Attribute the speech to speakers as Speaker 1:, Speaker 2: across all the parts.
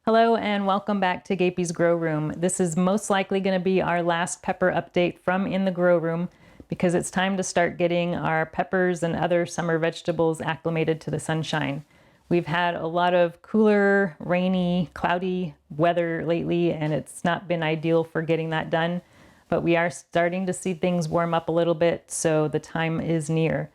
Speaker 1: Hello and welcome back to Gapeys Grow Room. This is most likely going to be our last pepper update from in the grow room because it's time to start getting our peppers and other summer vegetables acclimated to the sunshine. We've had a lot of cooler, rainy, cloudy weather lately and it's not been ideal for getting that done, but we are starting to see things warm up a little bit, so the time is near.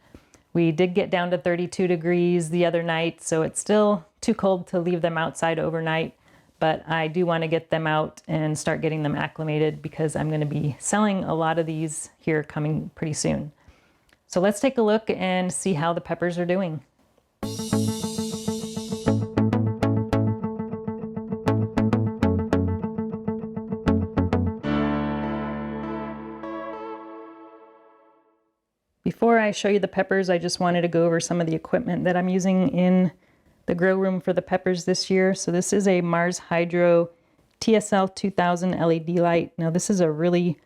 Speaker 1: We did get down to 32 degrees the other night, so it's still too cold to leave them outside overnight, but I do want to get them out and start getting them acclimated because I'm going to be selling a lot of these here coming pretty soon. So let's take a look and see how the peppers are doing. Before I show you the peppers, I just wanted to go over some of the equipment that I'm using in the grow room for the peppers this year. So this is a Mars Hydro TSL 2000 LED light. Now this is a really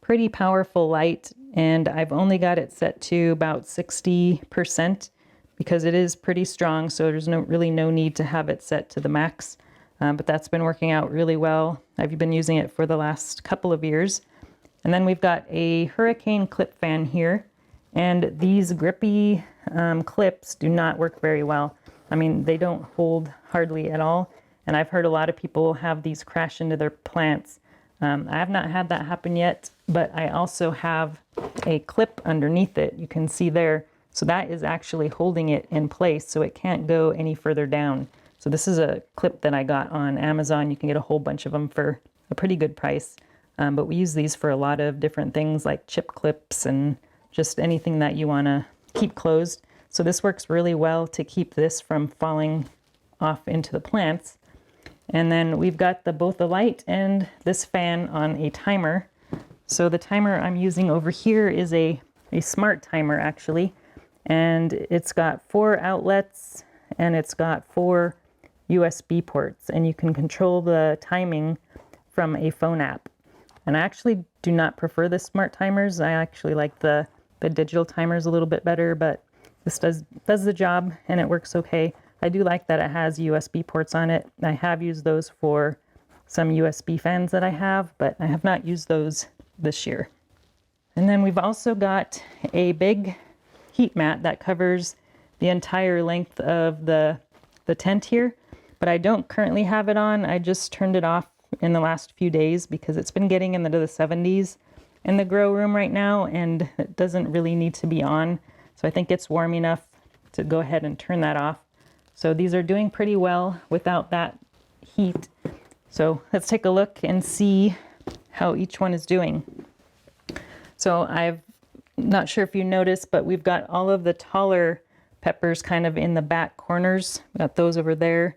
Speaker 1: pretty powerful light and I've only got it set to about 60% because it is pretty strong, so there's really no need to have it set to the max. But that's been working out really well. I've been using it for the last couple of years. And then we've got a hurricane clip fan here. And these grippy clips do not work very well. I mean, they don't hold hardly at all. And I've heard a lot of people have these crash into their plants. I have not had that happen yet, but I also have a clip underneath it. You can see there. So that is actually holding it in place so it can't go any further down. So this is a clip that I got on Amazon. You can get a whole bunch of them for a pretty good price. But we use these for a lot of different things like chip clips and just anything that you want to keep closed. So this works really well to keep this from falling off into the plants. And then we've got both the light and this fan on a timer. So the timer I'm using over here is a smart timer actually. And it's got 4 outlets and it's got 4 USB ports. And you can control the timing from a phone app. And I actually do not prefer the smart timers. I actually like the digital timers a little bit better, but this does the job and it works okay. I do like that it has USB ports on it. I have used those for some USB fans that I have, but I have not used those this year. And then we've also got a big heat mat that covers the entire length of the tent here, but I don't currently have it on. I just turned it off in the last few days because it's been getting into the 70s in the grow room right now and it doesn't really need to be on. So I think it's warm enough to go ahead and turn that off. So these are doing pretty well without that heat. So let's take a look and see how each one is doing. So I'm not sure if you noticed, but we've got all of the taller peppers kind of in the back corners. We've got those over there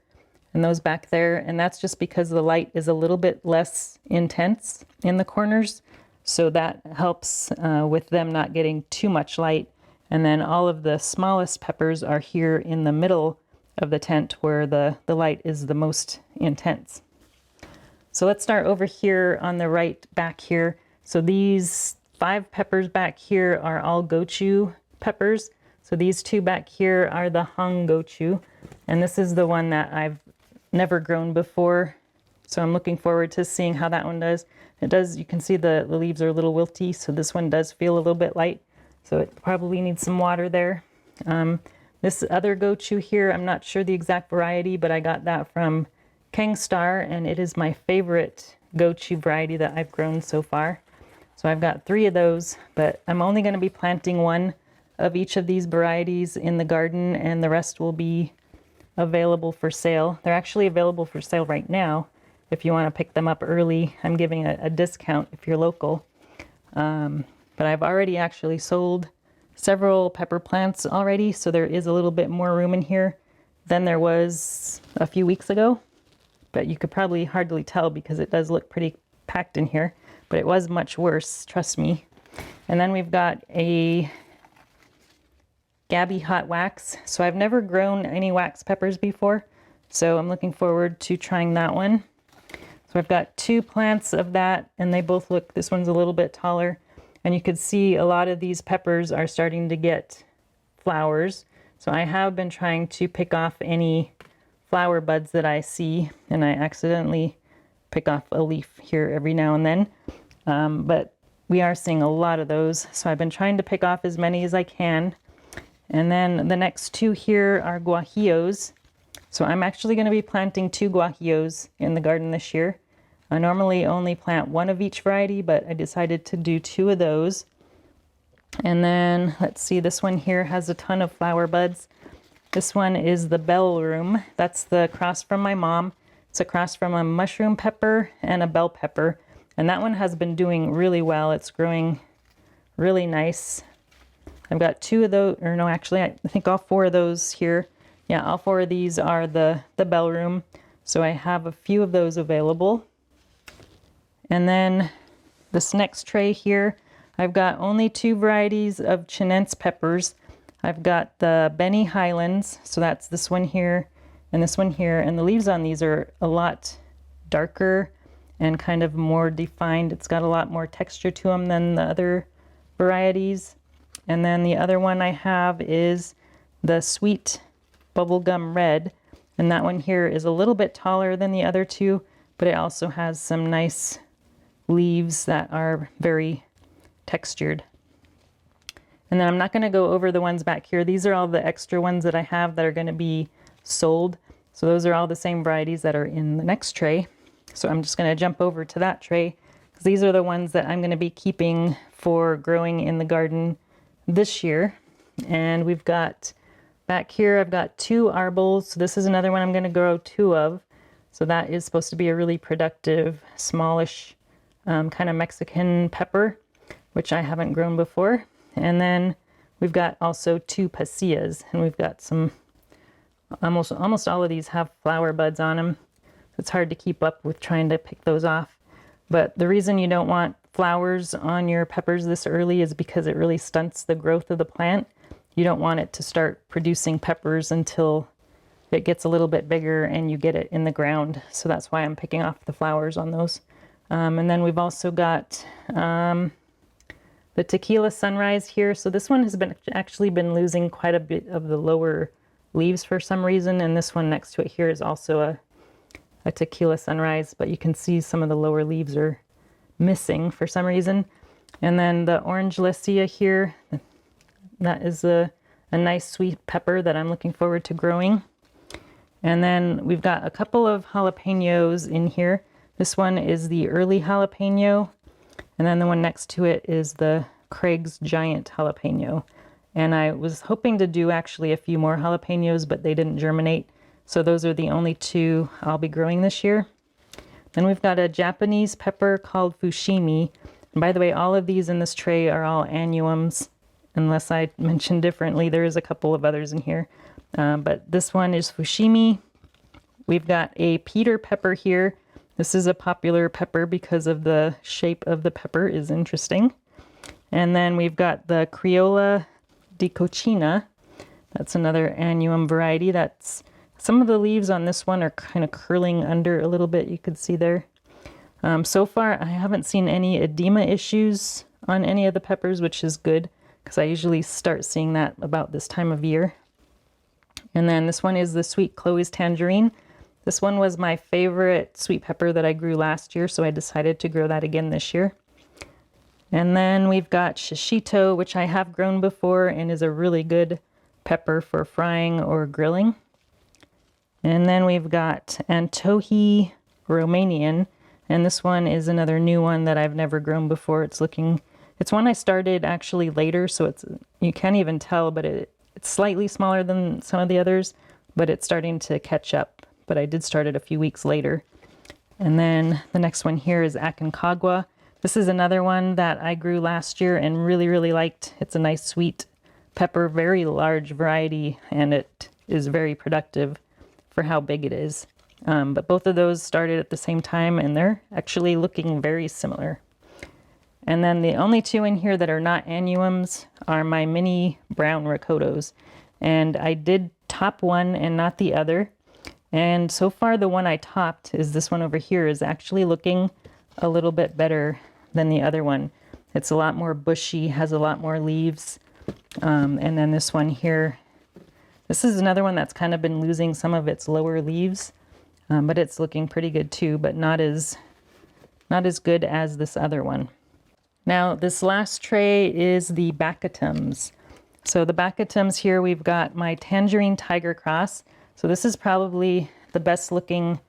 Speaker 1: and those back there. And that's just because the light is a little bit less intense in the corners. So that helps with them not getting too much light. And then all of the smallest peppers are here in the middle of the tent where the light is the most intense. So let's start over here on the right back here. So these 5 peppers back here are all gochu peppers. So these 2 back here are the hung gochu. And this is the one that I've never grown before. So I'm looking forward to seeing how that one does. It does, you can see the leaves are a little wilty, so this one does feel a little bit light. So it probably needs some water there. This other gochu here, I'm not sure the exact variety, but I got that from Kengstar, and it is my favorite gochu variety that I've grown so far. So I've got 3 of those, but I'm only going to be planting 1 of each of these varieties in the garden, and the rest will be available for sale. They're actually available for sale right now. If you want to pick them up early, I'm giving a discount if you're local. But I've already actually sold several pepper plants already, so there is a little bit more room in here than there was a few weeks ago. But you could probably hardly tell because it does look pretty packed in here, but it was much worse, trust me. And then we've got a Gaby hot wax. So I've never grown any wax peppers before, so I'm looking forward to trying that one. So I've got 2 plants of that and they both look, this one's a little bit taller, and you could see a lot of these peppers are starting to get flowers. So I have been trying to pick off any flower buds that I see, and I accidentally pick off a leaf here every now and then. But we are seeing a lot of those, so I've been trying to pick off as many as I can. And then the next two here are guajillos. So I'm actually going to be planting 2 guajillos in the garden this year. I normally only plant 1 of each variety, but I decided to do 2 of those. And then let's see, this one here has a ton of flower buds. This one is the bell room. That's the cross from my mom. It's a cross from a mushroom pepper and a bell pepper. And that one has been doing really well. It's growing really nice. I've got 2 of those, or no, actually, I think all 4 of those here. Yeah, all 4 of these are the bell room. So I have a few of those available. And then this next tray here, I've got only 2 varieties of Chinense peppers. I've got the Benny Highlands, so that's this one here and this one here. And the leaves on these are a lot darker and kind of more defined. It's got a lot more texture to them than the other varieties. And then the other one I have is the Sweet Bubblegum Red. And that one here is a little bit taller than the other 2, but it also has some nice leaves that are very textured. And then I'm not going to go over the ones back here. These are all the extra ones that I have that are going to be sold. So those are all the same varieties that are in the next tray. So I'm just going to jump over to that tray, because these are the ones that I'm going to be keeping for growing in the garden this year. And we've got back here, I've got 2 arbles. So this is another one I'm going to grow 2 of. So that is supposed to be a really productive, smallish kind of Mexican pepper, which I haven't grown before. And then we've got also 2 pasillas, and we've got some, almost all of these have flower buds on them. It's hard to keep up with trying to pick those off. But the reason you don't want flowers on your peppers this early is because it really stunts the growth of the plant. You don't want it to start producing peppers until it gets a little bit bigger and you get it in the ground. So that's why I'm picking off the flowers on those. And then we've also got the Tequila Sunrise here. So this one has actually been losing quite a bit of the lower leaves for some reason. And this one next to it here is also a Tequila Sunrise, but you can see some of the lower leaves are missing for some reason. And then the Orange Lycia here, that is a nice sweet pepper that I'm looking forward to growing. And then we've got a couple of jalapenos in here. This one is the early jalapeno, and then the one next to it is the Craig's Giant jalapeno. And I was hoping to do actually a few more jalapenos, but they didn't germinate. So those are the only 2 I'll be growing this year. Then we've got a Japanese pepper called fushimi. And by the way, all of these in this tray are all annuums, unless I mentioned differently. There is a couple of others in here. But this one is fushimi. We've got a Peter pepper here. This is a popular pepper because of the shape of the pepper is interesting. And then we've got the Criolla di Cochina. That's another annuum variety. That's some of the leaves on this one are kind of curling under a little bit. You could see there. So far, I haven't seen any edema issues on any of the peppers, which is good because I usually start seeing that about this time of year. And then this one is the Sweet Chloe's Tangerine. This one was my favorite sweet pepper that I grew last year, so I decided to grow that again this year. And then we've got shishito, which I have grown before and is a really good pepper for frying or grilling. And then we've got Antohi Romanian, and this one is another new one that I've never grown before. It's one I started actually later, so you can't even tell, but it's slightly smaller than some of the others, but it's starting to catch up. But I did start it a few weeks later. And then the next one here is Aconcagua. This is another one that I grew last year and really, really liked. It's a nice sweet pepper, very large variety, and it is very productive for how big it is. But both of those started at the same time, and they're actually looking very similar. And then the only 2 in here that are not annuums are my mini brown Rocotos. And I did top one and not the other. And so far the one I topped is this one over here is actually looking a little bit better than the other one. It's a lot more bushy, has a lot more leaves. And then this one here This is another one that's kind of been losing some of its lower leaves, but it's looking pretty good too, but not as good as this other one. Now, this last tray is the Baccatums. So the Baccatums here, we've got my Tangerine Tiger Cross. So this is probably the best looking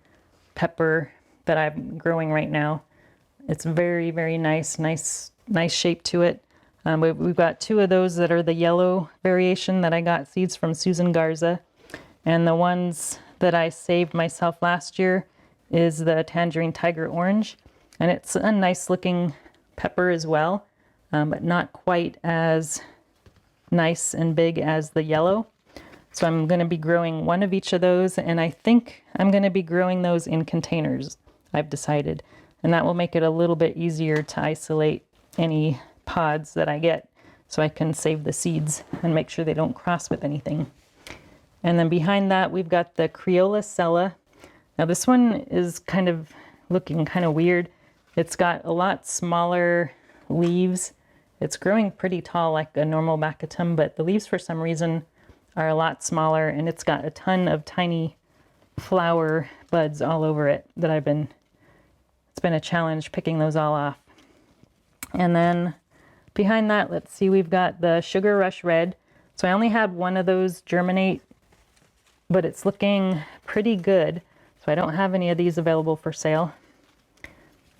Speaker 1: pepper that I'm growing right now. It's very, very nice shape to it. We've got two of those that are the yellow variation that I got seeds from Susan Garza. And the ones that I saved myself last year is the Tangerine Tiger Orange. And it's a nice looking pepper as well, but not quite as nice and big as the yellow. So I'm going to be growing one of each of those, and I think I'm going to be growing those in containers, I've decided. And that will make it a little bit easier to isolate any pods that I get, so I can save the seeds and make sure they don't cross with anything. And then behind that, we've got the Criolla Sella. Now this one is kind of looking kind of weird. It's got a lot smaller leaves. It's growing pretty tall like a normal Baccatum, but the leaves for some reason are a lot smaller, and it's got a ton of tiny flower buds all over it that it's been a challenge picking those all off. And then behind that, let's see, we've got the Sugar Rush Red. So I only had one of those germinate, but it's looking pretty good. So I don't have any of these available for sale.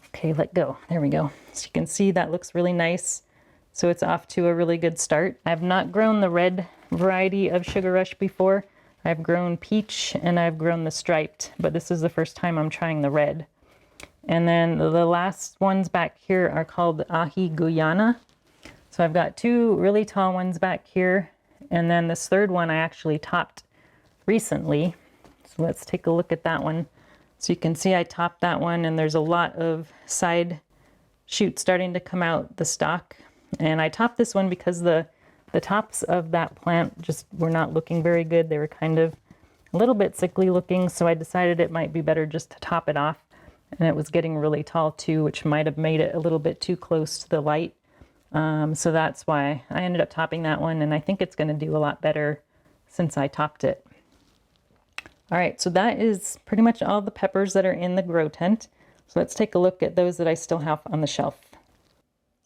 Speaker 1: Okay, let go. There we go. So you can see that looks really nice. So it's off to a really good start. I've not grown the red variety of Sugar Rush before. I've grown peach and I've grown the striped, but this is the first time I'm trying the red. And then the last ones back here are called Ahi Guyana. So I've got two really tall ones back here, and then this third one I actually topped recently. So let's take a look at that one. So you can see I topped that one, and there's a lot of side shoots starting to come out the stalk. And I topped this one because the tops of that plant just were not looking very good. They were kind of a little bit sickly looking, so I decided it might be better just to top it off. And it was getting really tall too, which might have made it a little bit too close to the light. So that's why I ended up topping that one, and I think it's going to do a lot better since I topped it. All right, so that is pretty much all the peppers that are in the grow tent. So let's take a look at those that I still have on the shelf.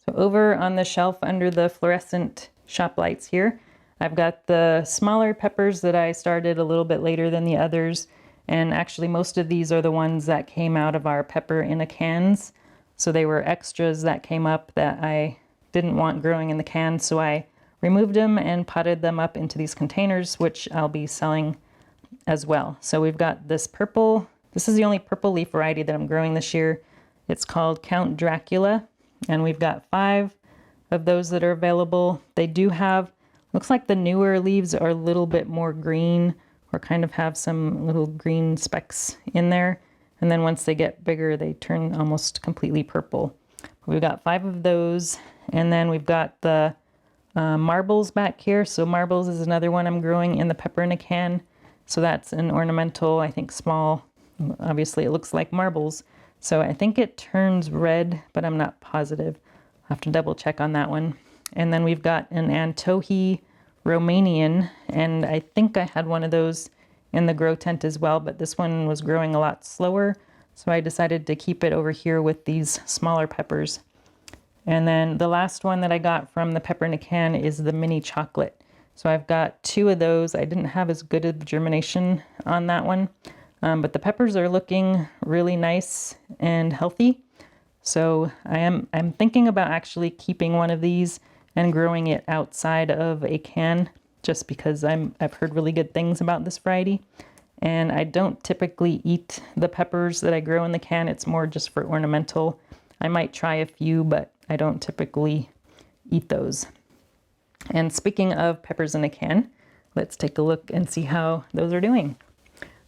Speaker 1: So over on the shelf under the fluorescent shop lights here, I've got the smaller peppers that I started a little bit later than the others. And actually most of these are the ones that came out of our pepper in a cans. So they were extras that came up that I didn't want growing in the can. So I removed them and potted them up into these containers, which I'll be selling as well. So we've got this purple, this is the only purple leaf variety that I'm growing this year. It's called Count Dracula, and we've got 5 of those that are available. They do have, looks like the newer leaves are a little bit more green, or kind of have some little green specks in there. And then once they get bigger, they turn almost completely purple. We've got 5 of those. And then we've got the marbles back here. So marbles is another one I'm growing in the pepper in a can. So that's an ornamental, I think small. Obviously it looks like marbles. So I think it turns red, but I'm not positive. I'll have to double check on that one. And then we've got an Antohi Romanian, and I think I had one of those in the grow tent as well, but this one was growing a lot slower. So I decided to keep it over here with these smaller peppers. And then the last one that I got from the pepper in a can is the mini chocolate. So I've got 2 of those. I didn't have as good of germination on that one, but the peppers are looking really nice and healthy. So I'm thinking about actually keeping one of these and growing it outside of a can, just because I've heard really good things about this variety. And I don't typically eat the peppers that I grow in the can. It's more just for ornamental. I might try a few, but I don't typically eat those. And speaking of peppers in a can, let's take a look and see how those are doing.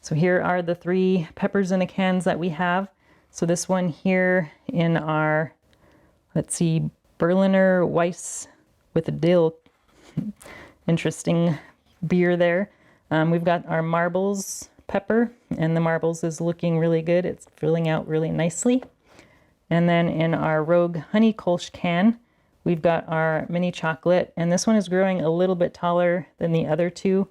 Speaker 1: So here are the 3 peppers in a cans that we have. So this one here in our, let's see, Berliner Weiss with a dill, interesting beer there. We've got our marbles pepper, and the marbles is looking really good. It's filling out really nicely. And then in our Rogue Honey Kolsch can, we've got our mini chocolate, and this one is growing a little bit taller than the other 2.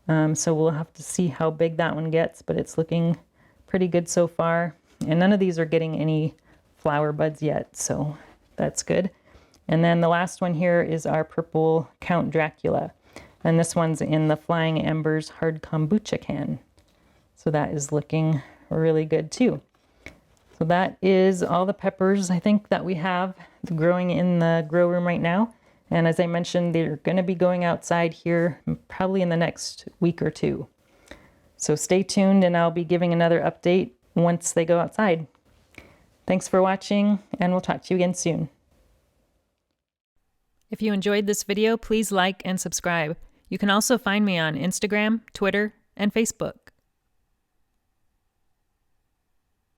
Speaker 1: So we'll have to see how big that one gets, but it's looking pretty good so far. And none of these are getting any flower buds yet, so that's good. And then the last one here is our purple Count Dracula. And this one's in the Flying Embers hard kombucha can. So that is looking really good too. So that is all the peppers I think that we have growing in the grow room right now. And as I mentioned, they're going to be going outside here probably in the next week or two. So stay tuned and I'll be giving another update once they go outside. Thanks for watching, and we'll talk to you again soon. If you enjoyed this video, please like and subscribe. You can also find me on Instagram, Twitter, and Facebook.